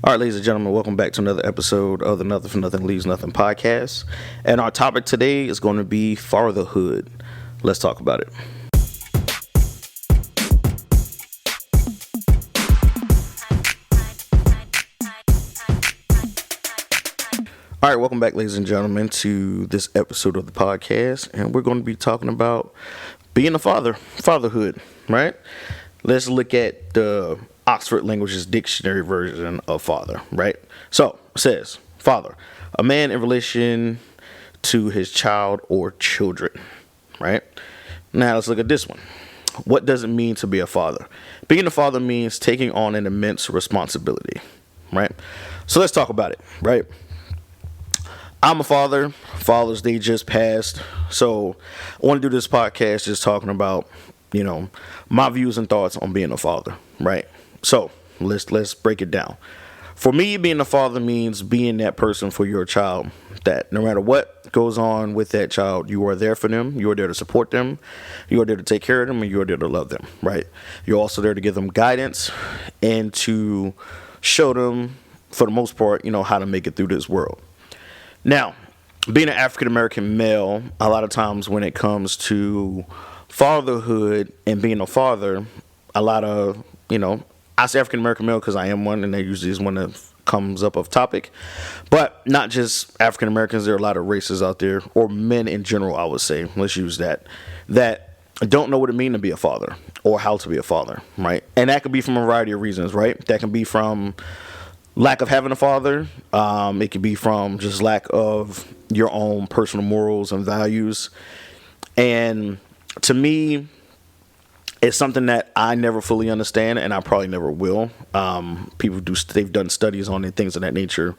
All right, ladies and gentlemen, welcome back to another episode of the Nothing for Nothing Leaves Nothing podcast. And our topic today is going to be fatherhood. Let's talk about it. All right, welcome back, ladies and gentlemen, to this episode of the podcast. And we're going to be talking about being a father, fatherhood, right? Let's look at the Oxford Languages Dictionary version of father, right? So it says, father, a man in relation to his child or children, right? Now let's look at this one. What does it mean to be a father? Being a father means taking on an immense responsibility, right? So let's talk about it, right? I'm a father. Father's Day just passed. So I want to do this podcast just talking about, my views and thoughts on being a father, right? So let's break it down. For me, being a father means being that person for your child, that no matter what goes on with that child, you are there for them. You are there to support them. You are there to take care of them, and you are there to love them, right? You're also there to give them guidance and to show them, for the most part, how to make it through this world. Now, being an African-American male, a lot of times when it comes to fatherhood and being a father, a lot of, I say African-American male because I am one, and that usually is one that comes up of topic. But not just African-Americans, there are a lot of races out there, or men in general, I would say, let's use that don't know what it means to be a father or how to be a father, right? And that could be from a variety of reasons, right? That can be from lack of having a father. It could be from just lack of your own personal morals and values. And to me, it's something that I never fully understand, and I probably never will. They've done studies on it, things of that nature,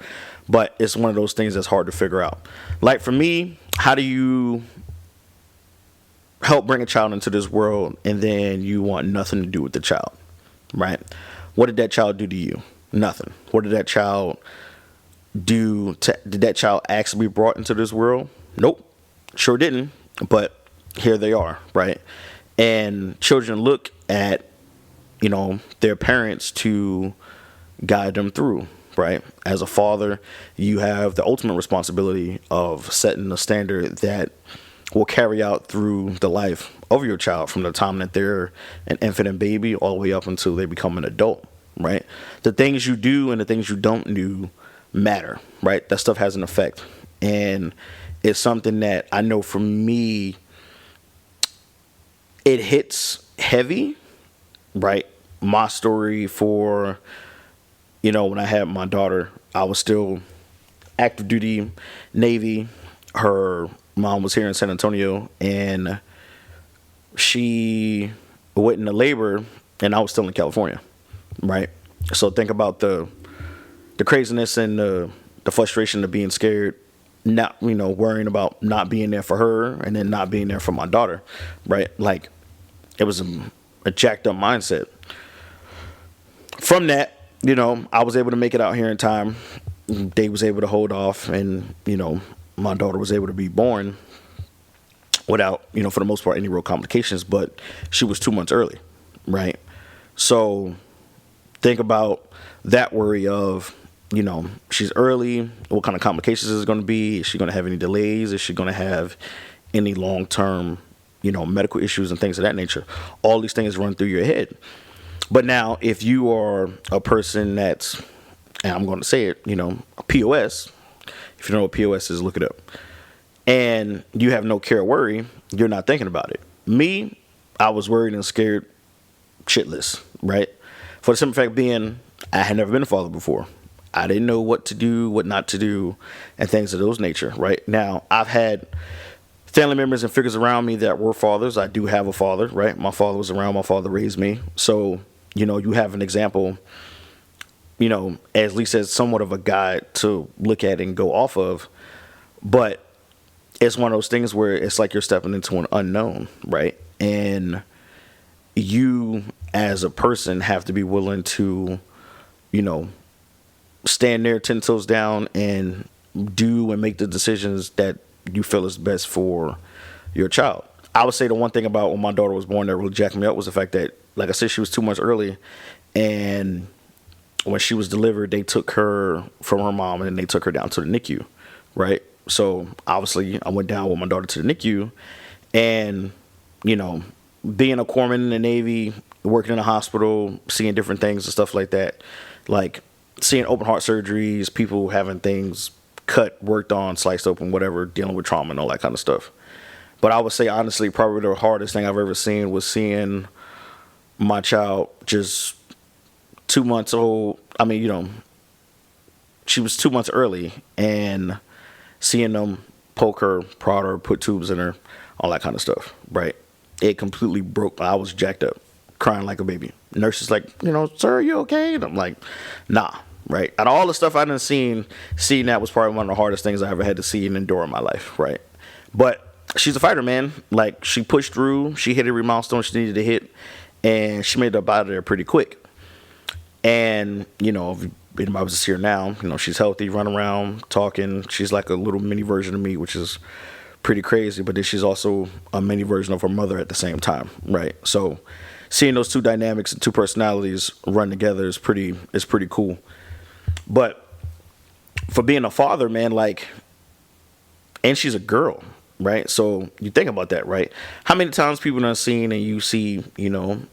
but it's one of those things that's hard to figure out. Like for me, how do you help bring a child into this world and then you want nothing to do with the child, right? What did that child do to you? Nothing. What did that child do? Did that child actually be brought into this world? Nope. Sure didn't, but here they are, right? And children look at, their parents to guide them through, right? As a father, you have the ultimate responsibility of setting a standard that will carry out through the life of your child from the time that they're an infant and baby all the way up until they become an adult, right? The things you do and the things you don't do matter, right? That stuff has an effect. And it's something that I know for me, it hits heavy, right? My story for, when I had my daughter, I was still active duty Navy. Her mom was here in San Antonio, and she went into labor, and I was still in California, right? So think about the craziness and the frustration of being scared, not worrying about not being there for her and then not being there for my daughter, right? Like it was a jacked up mindset. From that, I was able to make it out here in time. They was able to hold off, and my daughter was able to be born without for the most part any real complications, but she was 2 months early, right? So think about that worry of she's early. What kind of complications is it going to be? Is she going to have any delays? Is she going to have any long-term, medical issues and things of that nature? All these things run through your head. But now, if you are a person that's, and I'm going to say it, a POS, if you know what POS is, look it up. And you have no care or worry, you're not thinking about it. Me, I was worried and scared shitless, right? For the simple fact being, I had never been a father before. I didn't know what to do, what not to do, and things of those nature, right? Now, I've had family members and figures around me that were fathers. I do have a father, right? My father was around. My father raised me. So, you have an example, at least as somewhat of a guide to look at and go off of. But it's one of those things where it's like you're stepping into an unknown, right? And you, as a person, have to be willing to, stand there 10 toes down and do and make the decisions that you feel is best for your child. I would say the one thing about when my daughter was born that really jacked me up was the fact that, like I said, she was 2 months early, and when she was delivered, they took her from her mom and they took her down to the NICU, right? So obviously, I went down with my daughter to the NICU, and you know, being a corpsman in the Navy, working in a hospital, seeing different things and stuff like that, like seeing open heart surgeries, people having things cut, worked on, sliced open, whatever, dealing with trauma and all that kind of stuff. But I would say honestly, probably the hardest thing I've ever seen was seeing my child just 2 months old. I mean, she was 2 months early, and seeing them poke her, prod her, put tubes in her, all that kind of stuff, right? It completely broke. I was jacked up, crying like a baby. Nurse is like, sir, are you okay? And I'm like, nah, right? Out of all the stuff I done seeing that was probably one of the hardest things I ever had to see and endure in my life, right? But she's a fighter, man. Like, she pushed through. She hit every milestone she needed to hit, and she made it up out of there pretty quick. And, if anybody was here now, she's healthy, running around, talking. She's like a little mini version of me, which is pretty crazy. But then she's also a mini version of her mother at the same time, right? So seeing those two dynamics and two personalities run together is pretty cool. But for being a father, man, like, and she's a girl, right? So you think about that, right? How many times people are seen and you see,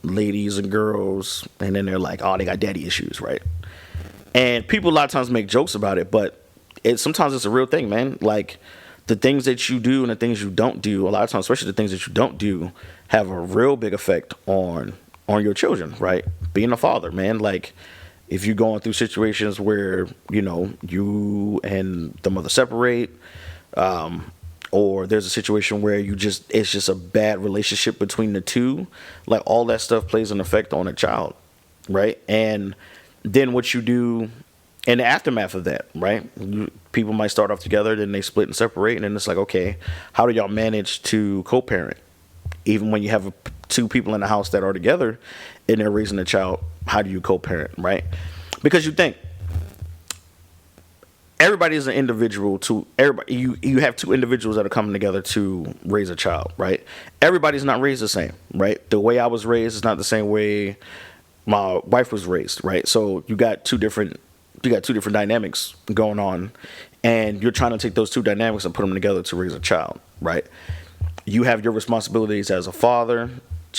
ladies and girls, and then they're like, oh, they got daddy issues, right? And people a lot of times make jokes about it, but sometimes it's a real thing, man. Like, the things that you do and the things you don't do, a lot of times, especially the things that you don't do, have a real big effect on your children, right? Being a father, man, like, if you're going through situations where, you and the mother separate, or there's a situation where it's just a bad relationship between the two, like, all that stuff plays an effect on a child, right? And then what you do in the aftermath of that, right? People might start off together, then they split and separate, and then it's like, okay, how do y'all manage to co-parent? Even when you have two people in the house that are together and they're raising a child, how do you co-parent, right? Because you think everybody is an individual to everybody. You have two individuals that are coming together to raise a child, right? Everybody's not raised the same, right? The way I was raised is not the same way my wife was raised, right? So you got two different dynamics going on, and you're trying to take those two dynamics and put them together to raise a child, right? You have your responsibilities as a father.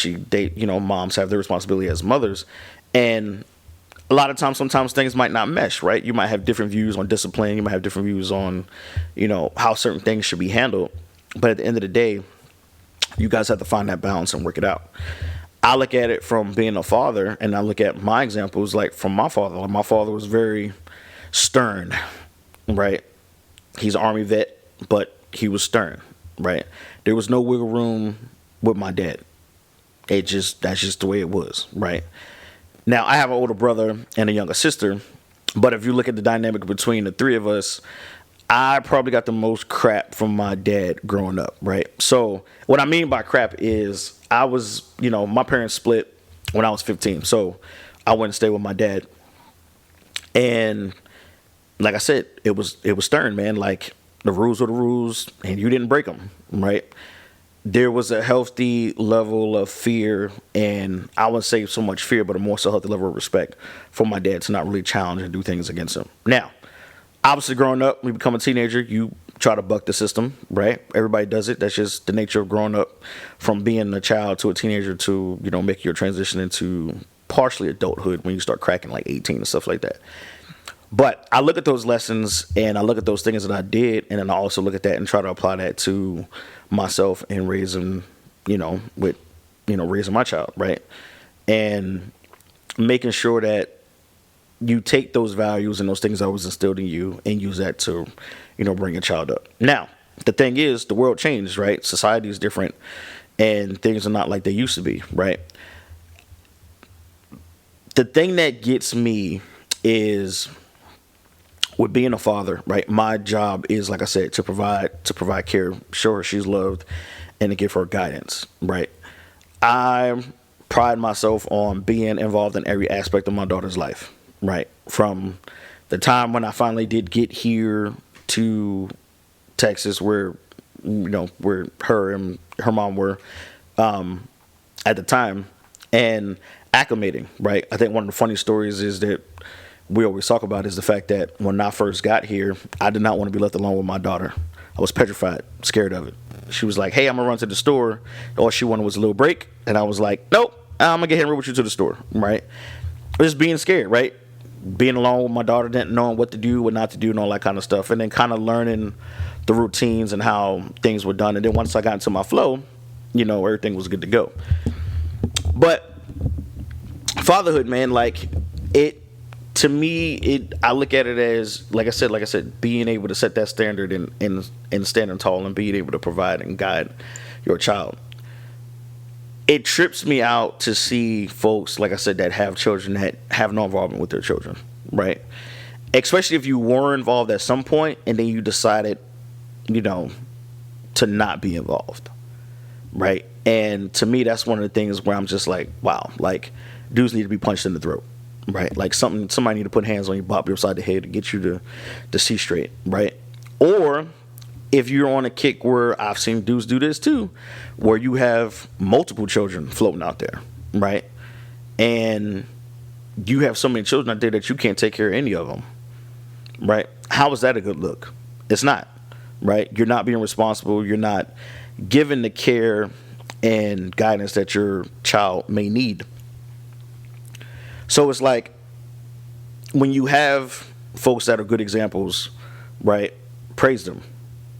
Moms have their responsibility as mothers, and a lot of times, sometimes things might not mesh, right? You might have different views on discipline. You might have different views on, how certain things should be handled. But at the end of the day, you guys have to find that balance and work it out. I look at it from being a father, and I look at my examples like from my father. Like, my father was very stern, right? He's an Army vet, but he was stern, right? There was no wiggle room with my dad. That's just the way it was, right? Now, I have an older brother and a younger sister, but if you look at the dynamic between the three of us, I probably got the most crap from my dad growing up, right? So what I mean by crap is I was, my parents split when I was 15, so I went and stayed with my dad. And like I said, it was stern, man. Like, the rules were the rules, and you didn't break them, right? There was a healthy level of fear, and I wouldn't say so much fear, but a more so healthy level of respect for my dad to not really challenge and do things against him. Now, obviously, growing up, when you become a teenager, you try to buck the system, right? Everybody does it. That's just the nature of growing up from being a child to a teenager to, making your transition into partially adulthood when you start cracking like 18 and stuff like that. But I look at those lessons and I look at those things that I did, and then I also look at that and try to apply that to myself and raising my child, right? And making sure that you take those values and those things that was instilled in you and use that to, bring your child up. Now, the thing is, the world changed, right? Society is different, and things are not like they used to be, right? The thing that gets me is, with being a father, right? My job is, like I said, to provide care, show her she's loved, and to give her guidance, right? I pride myself on being involved in every aspect of my daughter's life, right? From the time when I finally did get here to Texas, where her and her mom were at the time, and acclimating, right? I think one of the funny stories is that we always talk about is the fact that when I first got here, I did not want to be left alone with my daughter. I was petrified, scared of it. She was like, hey, I'm going to run to the store. All she wanted was a little break. And I was like, nope, I'm going to get Henry with you to the store, right? Just being scared, right? Being alone with my daughter, didn't knowing what to do, what not to do, and all that kind of stuff. And then kind of learning the routines and how things were done. And then once I got into my flow, everything was good to go. But fatherhood, man, like to me, I look at it as, like I said, being able to set that standard and standing tall and being able to provide and guide your child. It trips me out to see folks, like I said, that have children that have no involvement with their children, right? Especially if you were involved at some point and then you decided, to not be involved, right? And to me, that's one of the things where I'm just like, wow, like dudes need to be punched in the throat. Right, like somebody need to put hands on you, bop you upside the head to get you to see straight, right? Or if you're on a kick where I've seen dudes do this too, where you have multiple children floating out there, right? And you have so many children out there that you can't take care of any of them, right? How is that a good look? It's not, right? You're not being responsible. You're not giving the care and guidance that your child may need. So it's like when you have folks that are good examples, right? Praise them,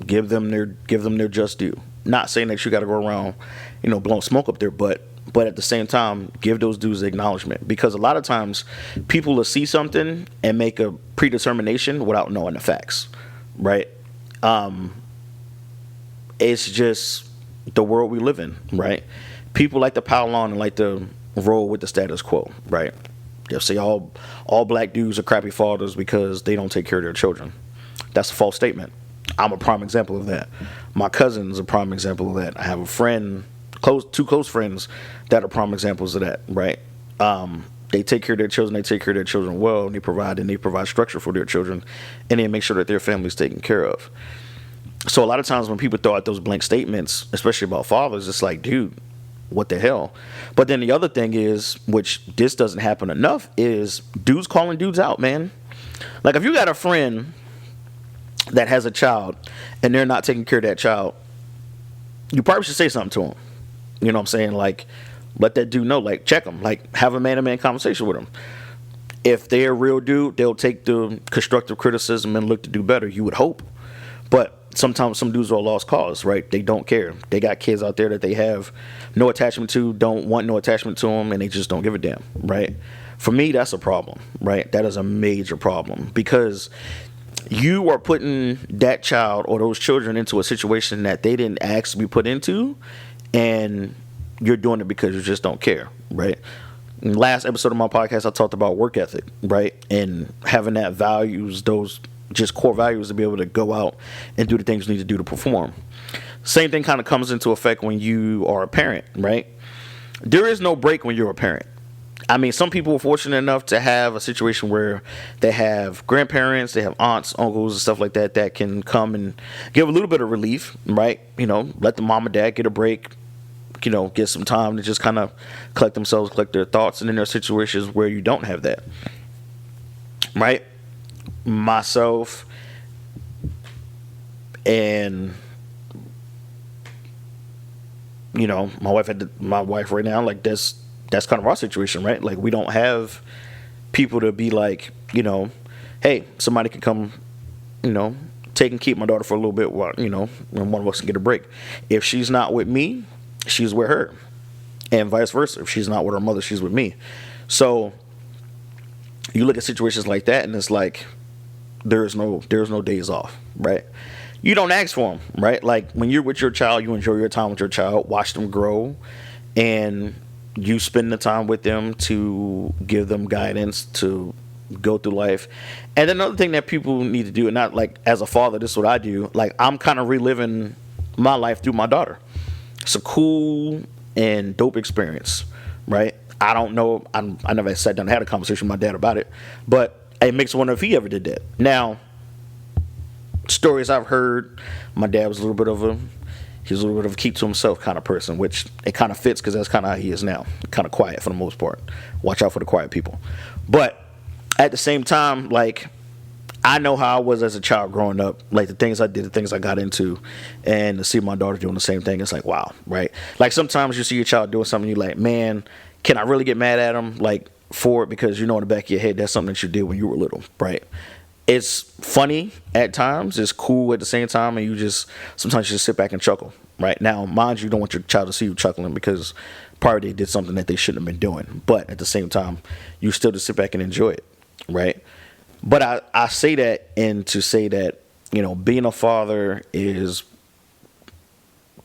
give them their just due. Not saying that you got to go around, blowing smoke up there, but at the same time, give those dudes acknowledgement, because a lot of times people will see something and make a predetermination without knowing the facts, right? It's just the world we live in, right? People like to pile on and like to roll with the status quo, right? They'll say all black dudes are crappy fathers because they don't take care of their children. That's a false statement. I'm a prime example of that. My cousin's a prime example of that. I have a friend, two close friends that are prime examples of that, right? They take care of their children. They take care of their children well, and they provide structure for their children, and they make sure that their family's taken care of. So a lot of times when people throw out those blank statements, especially about fathers, it's like, dude, what the hell? But then the other thing is, which this doesn't happen enough, is dudes calling dudes out, man. Like if you got a friend that has a child and they're not taking care of that child, you probably should say something to him. You know what I'm saying? Like, let that dude know, like, check him, like, have a man-to-man conversation with him. If they're a real dude, they'll take the constructive criticism and look to do better, you would hope. But sometimes some dudes are a lost cause, right? They don't care. They got kids out there that they have no attachment to, don't want no attachment to them, and they just don't give a damn, right? For me, that's a problem, right? That is a major problem, because you are putting that child or those children into a situation that they didn't ask to be put into, and you're doing it because you just don't care, right? In the last episode of my podcast, I talked about work ethic, right? And having that values, those just core values to be able to go out and do the things you need to do to perform. Same thing kind of comes into effect when you are a parent, right? There is no break when you're a parent. I mean, some people are fortunate enough to have a situation where they have grandparents, they have aunts, uncles, and stuff like that that can come and give a little bit of relief, right? Let the mom and dad get a break, get some time to just kind of collect themselves, collect their thoughts. And then there are situations where you don't have that, right? Myself and my wife right now, like that's kind of our situation, right? Like we don't have people to be like, hey, somebody can come, take and keep my daughter for a little bit while, when one of us can get a break. If she's not with me, she's with her, and vice versa. If she's not with her mother, she's with me. So you look at situations like that, and it's like there's no days off, right? You don't ask for them, right? Like when you're with your child, you enjoy your time with your child, watch them grow, and you spend the time with them to give them guidance to go through life. And another thing that people need to do, and not like as a father, this is what I do, like I'm kind of reliving my life through my daughter. It's a cool and dope experience, right? I don't know, I never sat down and had a conversation with my dad about it, but it makes me wonder if he ever did that. Now, stories I've heard, my dad was a little bit of a keep to himself kind of person, which it kind of fits because that's kind of how he is now. Kind of quiet for the most part. Watch out for the quiet people. But at the same time, like, I know how I was as a child growing up, like the things I did, the things I got into, and to see my daughter doing the same thing, it's like, wow, right? Like sometimes you see your child doing something, you're like, man, can I really get mad at them, like, for it? Because you know in the back of your head that's something that you did when you were little, right? It's funny at times, it's cool at the same time, and you just sometimes you just sit back and chuckle, right? Now, mind you don't want your child to see you chuckling because probably they did something that they shouldn't have been doing, but at the same time, you still just sit back and enjoy it, right? But I say that and to say that, you know, being a father is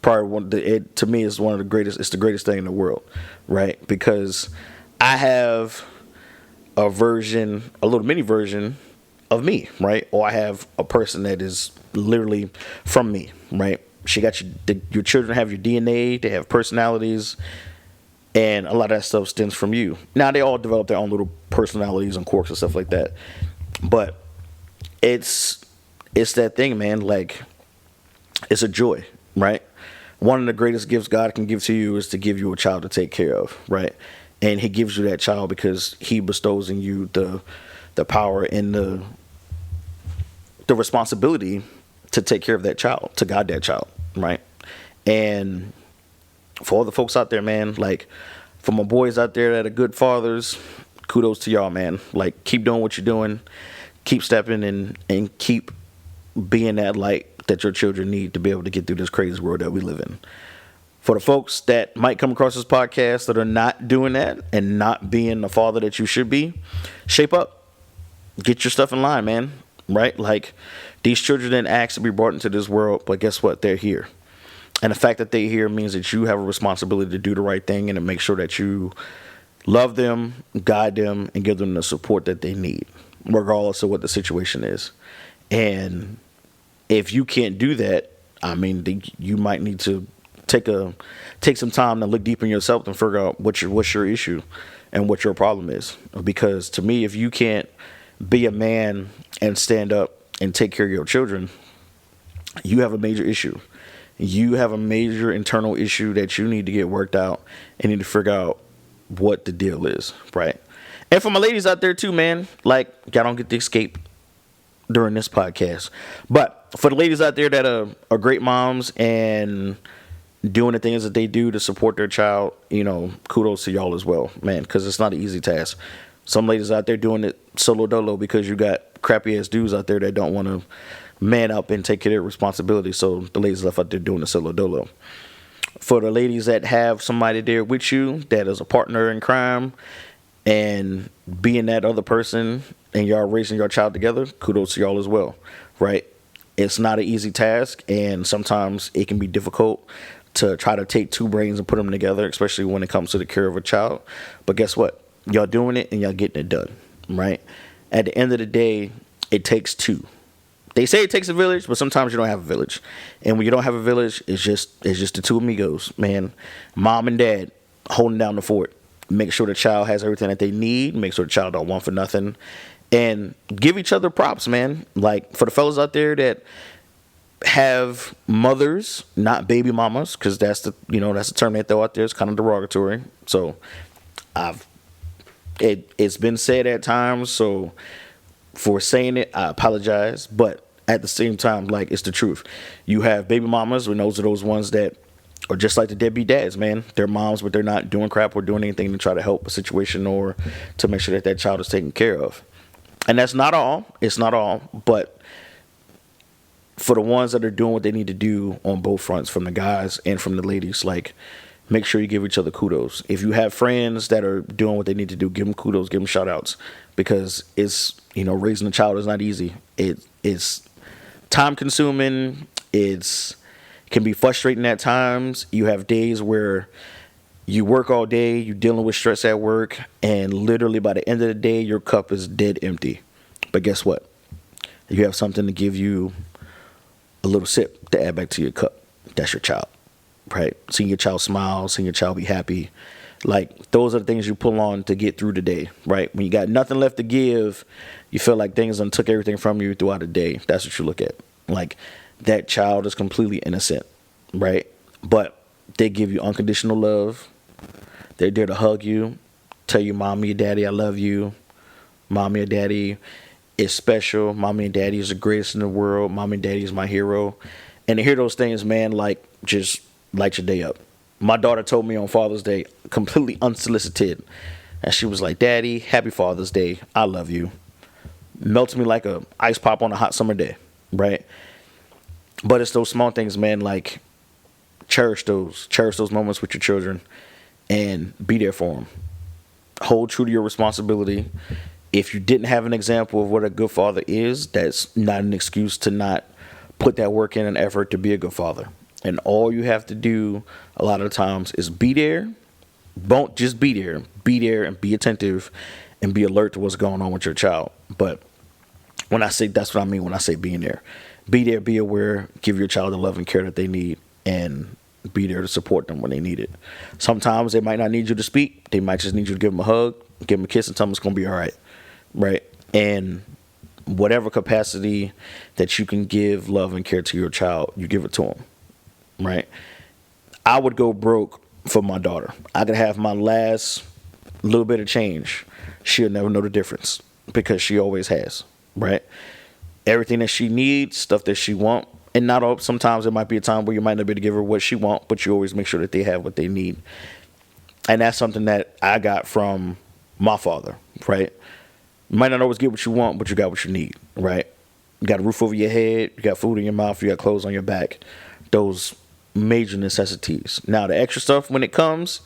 probably to me is one of the greatest, it's the greatest thing in the world, right? Because I have a little mini version of me, right? Or I have a person that is literally from me, right? She got your children have your DNA, they have personalities, and a lot of that stuff stems from you. Now they all develop their own little personalities and quirks and stuff like that. But it's that thing, man. Like, it's a joy, right? One of the greatest gifts God can give to you is to give you a child to take care of, right? And he gives you that child because he bestows in you the power and the responsibility to take care of that child, to guide that child, right? And for all the folks out there, man, like, for my boys out there that are good fathers, kudos to y'all, man. Like, keep doing what you're doing, keep stepping and keep being that light that your children need to be able to get through this crazy world that we live in. For the folks that might come across this podcast that are not doing that and not being the father that you should be, shape up, get your stuff in line, man, right? Like, these children didn't ask to be brought into this world, but guess what? They're here. And the fact that they're here means that you have a responsibility to do the right thing and to make sure that you love them, guide them, and give them the support that they need, regardless of what the situation is. And if you can't do that, I mean, you might need to take some time to look deep in yourself and figure out what's your issue and what your problem is. Because to me, if you can't be a man and stand up and take care of your children, you have a major issue. You have a major internal issue that you need to get worked out and need to figure out what the deal is, right? And for my ladies out there too, man, like, y'all don't get to escape during this podcast. But for the ladies out there that are great moms and doing the things that they do to support their child, you know, kudos to y'all as well, man, because it's not an easy task. Some ladies out there doing it solo dolo because you got crappy ass dudes out there that don't want to man up and take care of their responsibility. So the ladies left out there doing the solo dolo. For the ladies that have somebody there with you that is a partner in crime and being that other person and y'all raising your child together, kudos to y'all as well, right? It's not an easy task, and sometimes it can be difficult to try to take two brains and put them together, especially when it comes to the care of a child. But guess what? Y'all doing it and y'all getting it done, right? At the end of the day, it takes two. They say it takes a village, but sometimes you don't have a village. And when you don't have a village, it's just the two amigos, man. Mom and dad holding down the fort. Make sure the child has everything that they need. Make sure the child don't want for nothing. And give each other props, man. Like, for the fellas out there that have mothers, not baby mamas, because that's the term they throw out there. It's kind of derogatory. So it's been said at times, so for saying it, I apologize, but at the same time, like, it's the truth. You have baby mamas, and those are those ones that are just like the deadbeat dads, man. They're moms, but they're not doing crap or doing anything to try to help a situation or to make sure that child is taken care of. And that's not all. It's not all, but for the ones that are doing what they need to do on both fronts, from the guys and from the ladies, like, make sure you give each other kudos. If you have friends that are doing what they need to do, give them kudos, give them shout outs, because it's, raising a child is not easy. It's time consuming. It can be frustrating at times. You have days where you work all day, you're dealing with stress at work, and literally by the end of the day, your cup is dead empty. But guess what? You have something to give you a little sip to add back to your cup. That's your child, right? Seeing your child smile, seeing your child be happy. Like, those are the things you pull on to get through the day, right? When you got nothing left to give, you feel like things done took everything from you throughout the day. That's what you look at. Like, that child is completely innocent, right? But they give you unconditional love. They're there to hug you, tell you, mommy, daddy, I love you. Mommy and daddy is special. Mommy and daddy is the greatest in the world. Mommy and daddy is my hero. And to hear those things, man, like, just light your day up. My daughter told me on Father's Day, completely unsolicited, and she was like, Daddy, happy Father's Day. I love you. Melts me like a ice pop on a hot summer day, right? But it's those small things, man, like, cherish those moments with your children and be there for them. Hold true to your responsibility. If you didn't have an example of what a good father is, that's not an excuse to not put that work in and effort to be a good father. And all you have to do a lot of the times is be there. Don't just be there. Be there and be attentive and be alert to what's going on with your child. But when I say, that's what I mean when I say being there. Be there, be aware, give your child the love and care that they need, and be there to support them when they need it. Sometimes they might not need you to speak. They might just need you to give them a hug, give them a kiss, and tell them it's going to be all right. Right? And whatever capacity that you can give love and care to your child, you give it to them. Right? I would go broke for my daughter. I could have my last little bit of change. She'll never know the difference because she always has. Right? Everything that she needs, stuff that she wants. And not all, sometimes there might be a time where you might not be able to give her what she wants, but you always make sure that they have what they need. And that's something that I got from my father, right? You might not always get what you want, but you got what you need, right? You got a roof over your head, you got food in your mouth, you got clothes on your back. Those major necessities. Now, the extra stuff, when it comes,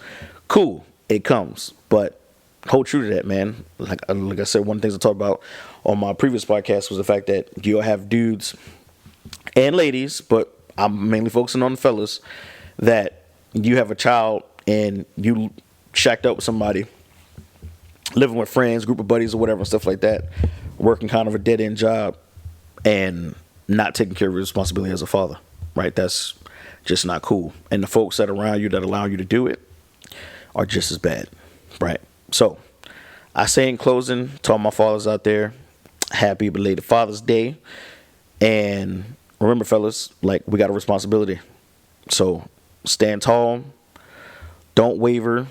cool, it comes. But hold true to that, man. Like I said, one of the things I talked about on my previous podcast was the fact that you'll have dudes and ladies, but I'm mainly focusing on the fellas, that you have a child and you shacked up with somebody, living with friends, group of buddies or whatever, stuff like that, working kind of a dead-end job and not taking care of your responsibility as a father, right? That's just not cool. And the folks that are around you that allow you to do it are just as bad, right? So I say in closing to all my fathers out there, happy belated Father's Day. And remember, fellas, like, we got a responsibility. So stand tall, don't waver,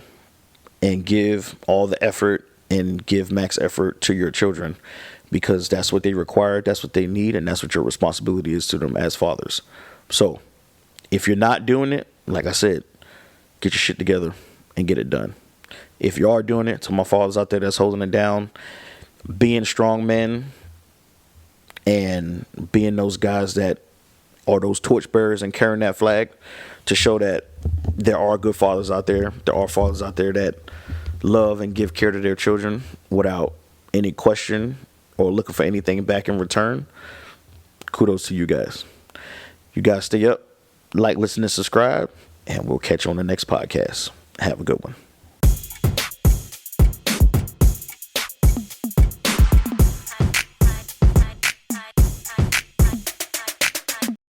and give all the effort and give max effort to your children, because that's what they require, that's what they need, and that's what your responsibility is to them as fathers. So if you're not doing it, like I said, get your shit together and get it done. If you are doing it, to my fathers out there that's holding it down, being strong men and being those guys that are those torchbearers and carrying that flag to show that there are good fathers out there. There are fathers out there that love and give care to their children without any question or looking for anything back in return. Kudos to you guys. You guys stay up, like, listen, and subscribe, and we'll catch you on the next podcast. Have a good one.